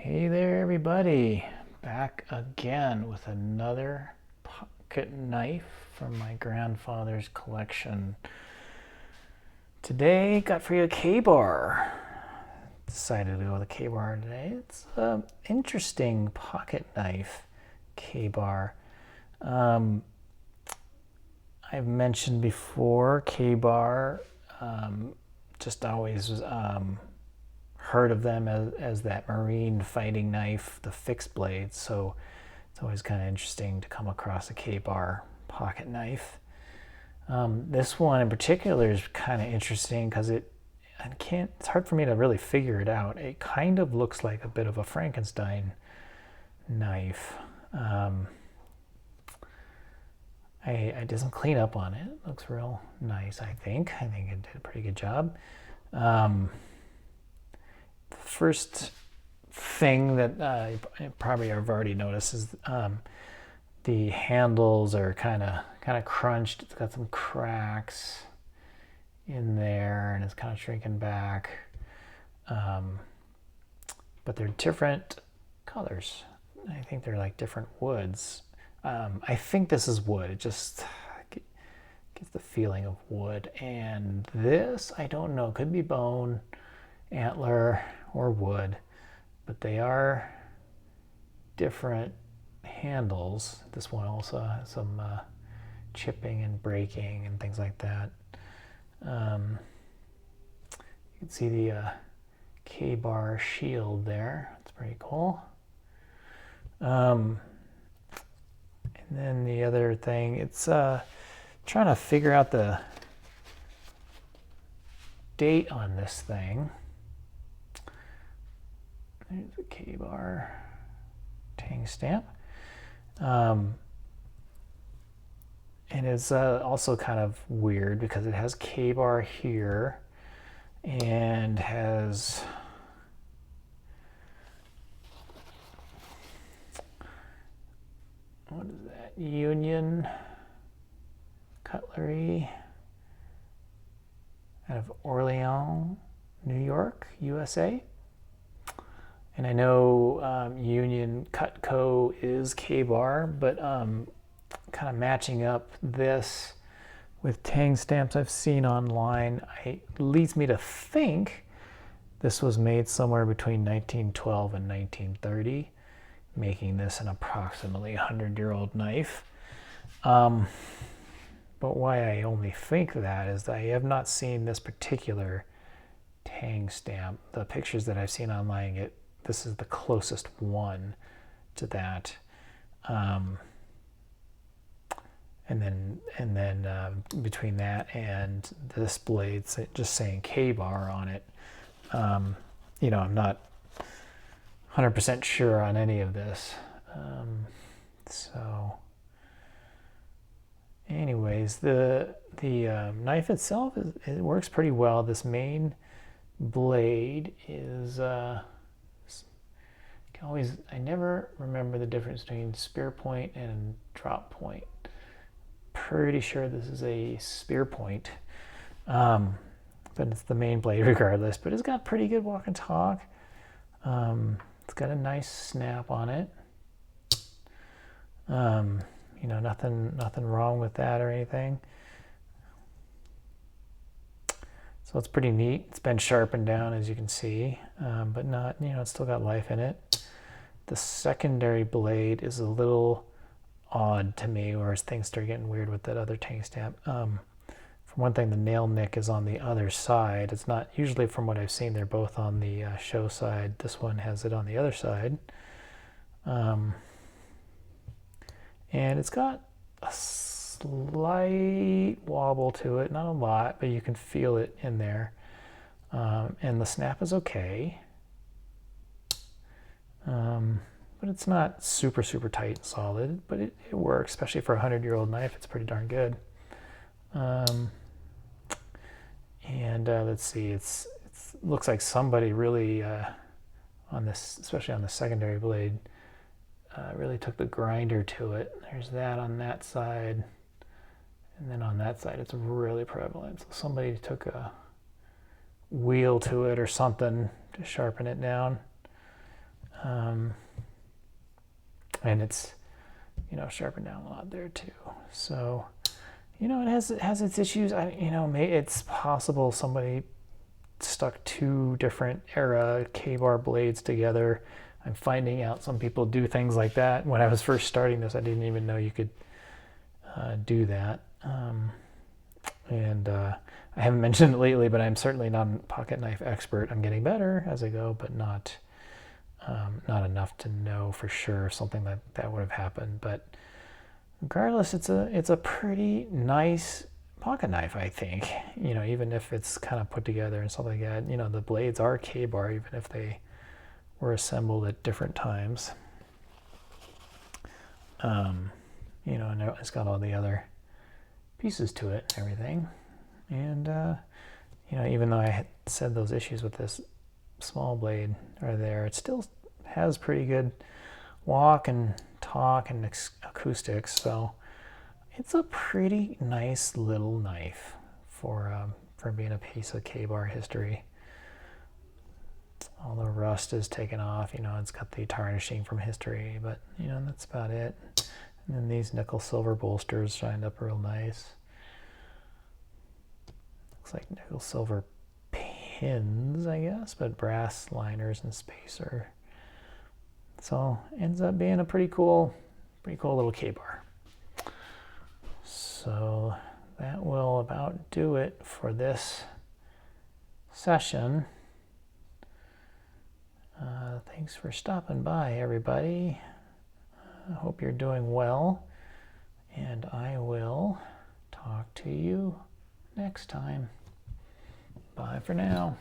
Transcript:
Hey there, everybody. Back again with another pocket knife from my grandfather's collection. Today, got for you a K-bar. Decided to go with a K-bar today. It's an interesting pocket knife K-bar. I've mentioned before K-bar, just always heard of them as that marine fighting knife, the fixed blade. So it's always kind of interesting to come across a K-bar pocket knife. This one in particular is kind of interesting because it's hard for me to really figure it out. It kind of looks like a bit of a Frankenstein knife. I did some cleanup on it. It looks real nice, I think. I think it did a pretty good job. First thing that I probably have already noticed is the handles are kind of crunched. It's got some cracks in there, and it's kind of shrinking back. But they're different colors. I think they're like different woods. I think this is wood. It just gets the feeling of wood. And this, I don't know, could be bone, antler, or wood, but they are different handles. This one also has some chipping and breaking and things like that. You can see the K-bar shield there. It's pretty cool. And then the other thing, it's trying to figure out the date on this thing. There's a K-bar tang stamp. And it's also kind of weird because it has K-bar here and has what is that? Union Cutlery out of Orleans, New York, USA. And I know Union Cutco is K-bar, but kind of matching up this with tang stamps I've seen online, leads me to think this was made somewhere between 1912 and 1930, making this an approximately 100-year-old knife. But why I only think that is that I have not seen this particular tang stamp. The pictures that I've seen online, this is the closest one to that. And then between that and this blade just saying K-bar on it, I'm not 100% sure on any of this. So anyways, the knife itself it works pretty well. This main blade is I never remember the difference between spear point and drop point. Pretty sure this is a spear point, but it's the main blade regardless. But it's got pretty good walk and talk. It's got a nice snap on it. Nothing wrong with that or anything. So it's pretty neat. It's been sharpened down, as you can see, but not, it's still got life in it. The secondary blade is a little odd to me, whereas things start getting weird with that other tang stamp. For one thing, the nail nick is on the other side. It's not usually, from what I've seen, they're both on the show side. This one has it on the other side. And it's got a slight wobble to it, not a lot, but you can feel it in there. And the snap is okay. But it's not super tight and solid, but it works, especially for a 100-year-old knife. It's pretty darn good. And let's see, it looks like somebody really on this, especially on the secondary blade, really took the grinder to it. There's that on that side, and then on that side it's really prevalent. So somebody took a wheel to it or something to sharpen it down. And it's, you know, sharpened down a lot there too. So, you know, it has its issues. You know, it's possible somebody stuck two different era K-bar blades together. I'm finding out some people do things like that. When I was first starting this, I didn't even know you could do that. I haven't mentioned it lately, but I'm certainly not a pocket knife expert. I'm getting better as I go, but not enough to know for sure something that would have happened. But regardless, it's a pretty nice pocket knife, I think. You know, even if it's kind of put together and stuff like that. You know, the blades are K-bar, even if they were assembled at different times. You know, and it's got all the other pieces to it and everything. And you know, even though I had said those issues with this small blade are there, it still has pretty good walk and talk and acoustics. So it's a pretty nice little knife for being a piece of K-bar history. All the rust is taken off. You know, it's got the tarnishing from history, but you know, that's about it. And then these nickel silver bolsters shined up real nice. Looks like nickel silver pins, I guess, but brass liners and spacer. So ends up being a pretty cool little K-bar. So that will about do it for this session. Thanks for stopping by, everybody. I hope you're doing well, and I will talk to you next time. Bye for now.